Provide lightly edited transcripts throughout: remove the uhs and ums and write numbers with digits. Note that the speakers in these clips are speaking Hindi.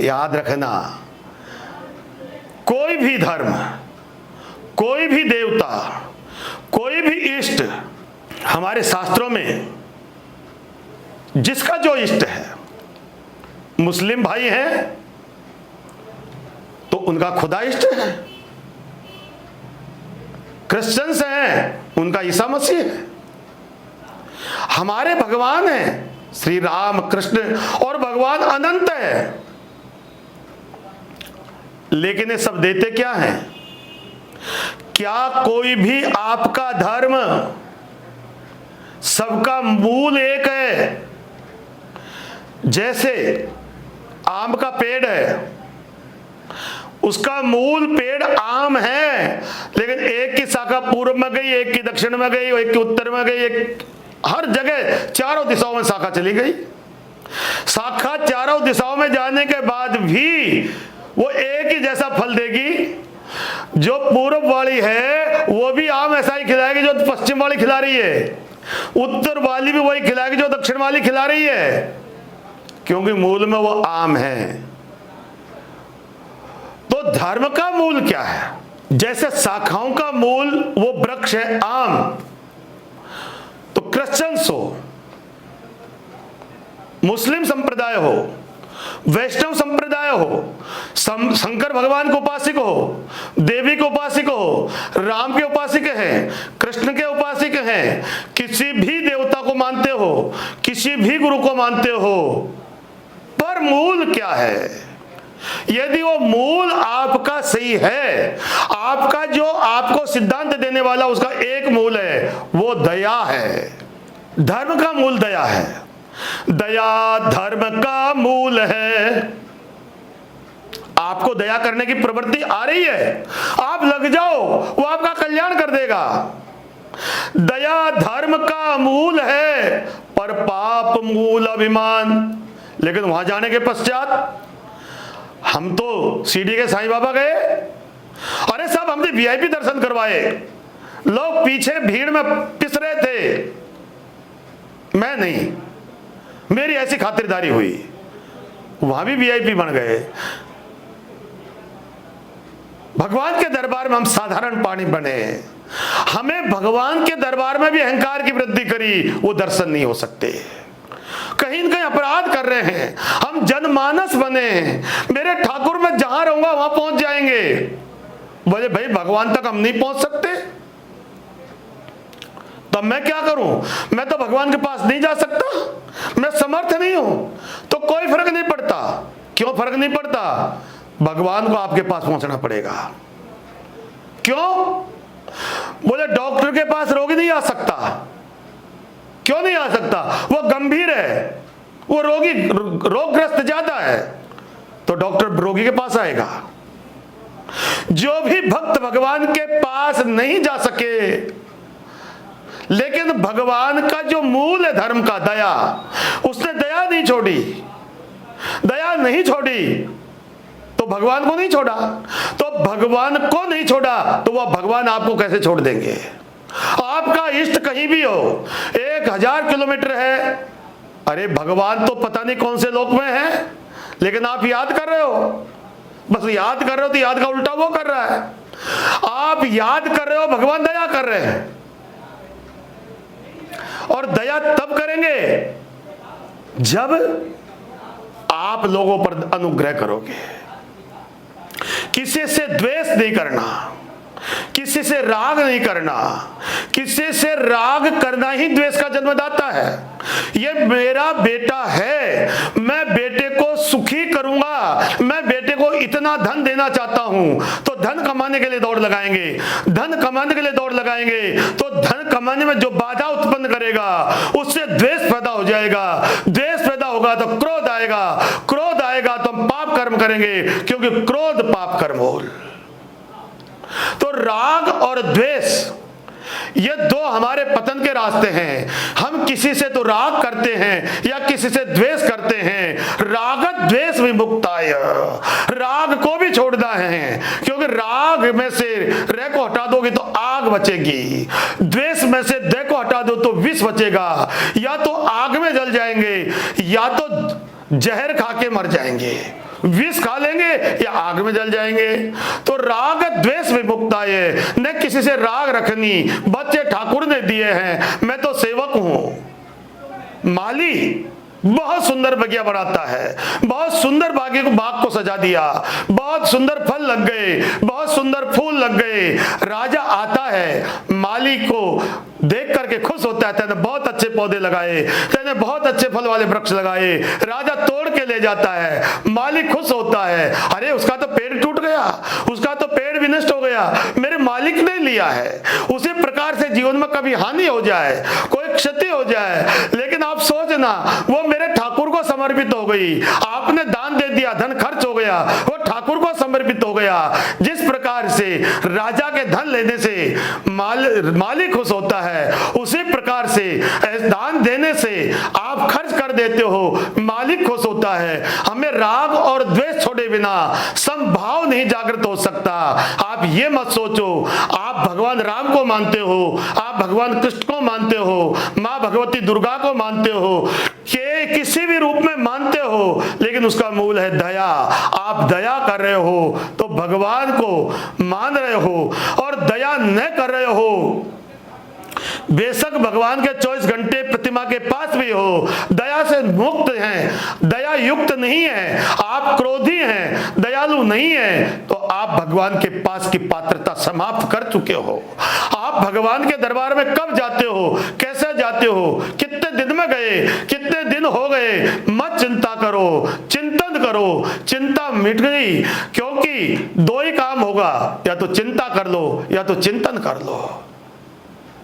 याद रखना, कोई भी धर्म, कोई भी देवता, कोई भी इष्ट हमारे शास्त्रों में, जिसका जो इष्ट है, मुस्लिम भाई हैं तो उनका खुदा इष्ट है, क्रिश्चियंस हैं उनका ईसा मसीह है, हमारे भगवान हैं श्री राम कृष्ण, और भगवान अनंत है। लेकिन ये सब देते क्या हैं? क्या कोई भी आपका धर्म सबका मूल एक है? जैसे आम का पेड़ है, उसका मूल पेड़ आम है, लेकिन एक की शाखा पूर्व में गई, एक की दक्षिण में गई, एक की उत्तर में गई, एक हर जगह चारों दिशाओं में शाखा चली गई। शाखा चारों दिशाओं में जाने के बाद भी वो एक ही जैसा फल देगी। जो पूर्व वाली है वो भी आम ऐसा ही खिलाएगी जो पश्चिम वाली खिला रही है, उत्तर वाली भी वही खिलाएगी जो दक्षिण वाली खिला रही है, क्योंकि मूल में वो आम है। तो धर्म का मूल क्या है? जैसे शाखाओं का मूल वो वृक्ष है आम, तो क्रिश्चियंस हो, मुस्लिम संप्रदाय हो, वैष्णव संप्रदाय हो, शंकर भगवान के उपासक हो, देवी के उपासक हो, राम के उपासक हैं, कृष्ण के उपासक हैं, किसी भी देवता को मानते हो, किसी भी गुरु को मानते हो, पर मूल क्या है? यदि वो मूल आपका सही है, आपका जो आपको सिद्धांत देने वाला उसका एक मूल है, वो दया है। धर्म का मूल दया है, दया धर्म का मूल है। आपको दया करने की प्रवृत्ति आ रही है, आप लग जाओ, वो आपका कल्याण कर देगा। दया धर्म का मूल है, पर पाप मूल अभिमान। लेकिन वहां जाने के पश्चात हम तो सीडी के साईं बाबा गए, अरे साहब हमने वीआईपी दर्शन करवाए, लोग पीछे भीड़ में पिस रहे थे, मैं नहीं, मेरी ऐसी खातिरदारी हुई, वहां भी वीआईपी बन गए। भगवान के दरबार में हम साधारण पानी बने, हमें भगवान के दरबार में भी अहंकार की वृद्धि करी, वो दर्शन नहीं हो सकते। कहीं न कहीं अपराध कर रहे हैं, हम जनमानस बने, मेरे ठाकुर में जहां रहूंगा वहां पहुंच जाएंगे। बोले भाई भगवान तक हम नहीं पहुंच सकते, तब मैं क्या करूं? मैं तो भगवान के पास नहीं जा सकता, मैं समर्थ नहीं हूं, तो कोई फर्क नहीं पड़ता। क्यों फर्क नहीं पड़ता? भगवान को आपके पास पहुंचना पड़ेगा। क्यों? बोले डॉक्टर के पास रोगी नहीं आ सकता। क्यों नहीं आ सकता? वो गंभीर है, वो रोगी रोगग्रस्त ज्यादा है, तो डॉक्टर रोगी के पास आएगा। जो भी भक्त भगवान के पास नहीं जा सके, लेकिन भगवान का जो मूल है धर्म का, दया, उसने दया नहीं छोड़ी, दया नहीं छोड़ी तो भगवान को नहीं छोड़ा, तो भगवान को नहीं छोड़ा तो वह भगवान आपको कैसे छोड़ देंगे? आपका इष्ट कहीं भी हो, 1000 किलोमीटर है, अरे भगवान तो पता नहीं कौन से लोक में है, लेकिन आप याद कर रहे हो, बस याद कर रहे हो, तो याद का उल्टा वो कर रहा है। आप याद कर रहे हो, भगवान दया कर रहे हैं, और दया तब करेंगे जब आप लोगों पर अनुग्रह करोगे। किसी से द्वेष नहीं करना, किसी से राग नहीं करना, किसी से राग करना ही द्वेष का जन्मदाता है। ये मेरा बेटा है, मैं बेटे को सुखी करूंगा, मैं बेटे को इतना धन देना चाहता हूं, तो धन कमाने के लिए दौड़ लगाएंगे, धन कमाने के लिए दौड़ लगाएंगे, तो धन कमाने में जो बाधा उत्पन्न करेगा उससे द्वेष पैदा हो जाएगा, द्वेष पैदा होगा तो क्रोध आएगा, क्रोध आएगा तो हम पाप कर्म करेंगे, क्योंकि क्रोध पाप कर्म हो। तो राग और द्वेष ये दो हमारे पतन के रास्ते हैं। हम किसी से तो राग करते हैं या किसी से द्वेष करते हैं। राग द्वेष विमुक्ताय, राग को भी छोड़ना है, क्योंकि राग में से रे को हटा दोगे तो आग बचेगी, द्वेष में से दे को हटा दो तो विष बचेगा। या तो आग में जल जाएंगे या तो जहर खा के मर जाएंगे। विष खा लेंगे या आग में जल जाएंगे। तो राग द्वेष विमुक्त आए, न किसी से राग रखनी, बच्चे ठाकुर ने दिए हैं, मैं तो सेवक हूं। माली बहुत सुंदर बगिया बनाता है, बहुत सुंदर बाग को सजा दिया, बहुत सुंदर फल लग गए, बहुत सुंदर फूल लग गए। राजा आता है, माली को देख करके खुश होता है, तेने बहुत अच्छे पौधे लगाए, तेने बहुत अच्छे फल वाले वृक्ष लगाए। राजा तोड़ के ले जाता है, मालिक खुश होता है, अरे उसका तो पेड़ टूट गया, उसका तो पेड़ भी नष्ट हो गया, मेरे मालिक ने लिया है। उसी प्रकार से जीवन में कभी हानि हो जाए, कोई क्षति हो जाए, लेकिन आप सोचना वो मेरे ठाकुर को समर्पित हो गई। आपने दान दे दिया, धन खर्च हो गया, वो ठाकुर को समर्पित हो गया। जिस प्रकार से राजा के धन लेने से मालिक खुश होता है, उसी प्रकार से दान देने से आप खर्च कर देते हो, मालिक खुश होता है। हमें राग और द्वेष छोड़े बिना समभाव नहीं जागृत हो सकता। आप ये मत सोचो आप भगवान राम को मानते हो, आप भगवान कृष्ण को मानते हो, माँ भगवती दुर्गा को मानते हो, के किसी भी रूप में मानते हो, लेकिन उसका मूल है दया। आप दया कर रहे हो तो भगवान को मान रहे हो, और दया न कर रहे हो, बेशक भगवान के 24 घंटे प्रतिमा के पास भी हो, दया से मुक्त हैं, दया युक्त नहीं है, आप क्रोधी हैं, दयालु नहीं है, तो आप भगवान के पास की पात्रता समाप्त कर चुके हो। आप भगवान के दरबार में कब जाते हो, कैसे जाते हो, कितने दिन में गए, कितने दिन हो गए, मत चिंता करो, चिंतन करो। चिंता मिट गई, क्योंकि दो ही काम होगा, या तो चिंता कर लो या तो चिंतन कर लो।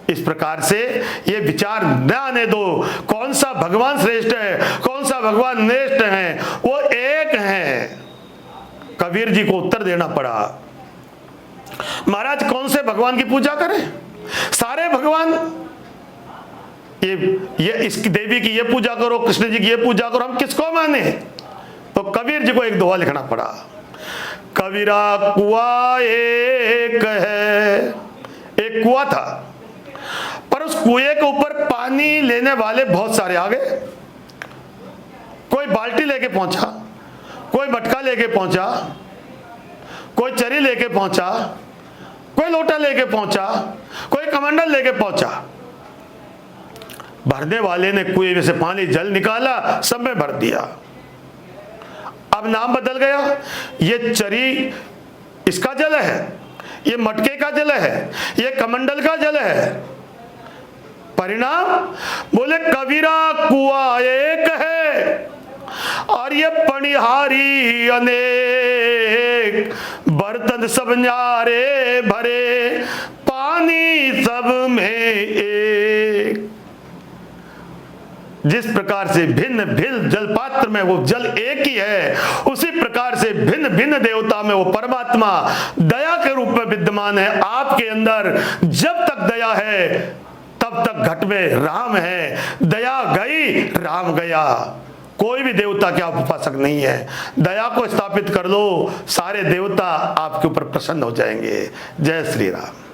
इस प्रकार से ये विचार न आने दो कौन सा भगवान श्रेष्ठ है, कौन सा भगवान नेष्ठ है, वो एक है। कबीर जी को उत्तर देना पड़ा, महाराज कौन से भगवान की पूजा करें, सारे भगवान, ये इसकी देवी की ये पूजा करो, कृष्ण जी की ये पूजा करो, हम किसको माने। तो कबीर जी को एक दोहा लिखना पड़ा, कबीरा कुआ एक है। एक कुआ था, पर उस कुएं के ऊपर पानी लेने वाले बहुत सारे आ गए। कोई बाल्टी लेके पहुंचा, कोई मटका लेके पहुंचा, कोई चरी लेके पहुंचा, कोई लोटा लेके पहुंचा, कोई कमंडल लेके पहुंचा। भरने वाले ने कुएं में से पानी जल निकाला, सब में भर दिया। अब नाम बदल गया, ये चरी इसका जल है, ये मटके का जल है, ये कमंडल का जल है। परिणाम बोले कबीरा कुआ एक है और ये पनिहारी अनेक, बर्तन सब न्यारे भरे, पानी सब में एक। जिस प्रकार से भिन्न भिन्न जल पात्र में वो जल एक ही है, उसी प्रकार से भिन्न भिन्न देवता में वो परमात्मा दया के रूप में विद्यमान है। आपके अंदर जब तक दया है तब तक घट में राम है, दया गई राम गया। कोई भी देवता के आप उपासक नहीं है। दया को स्थापित कर लो, सारे देवता आपके ऊपर प्रसन्न हो जाएंगे। जय श्री राम।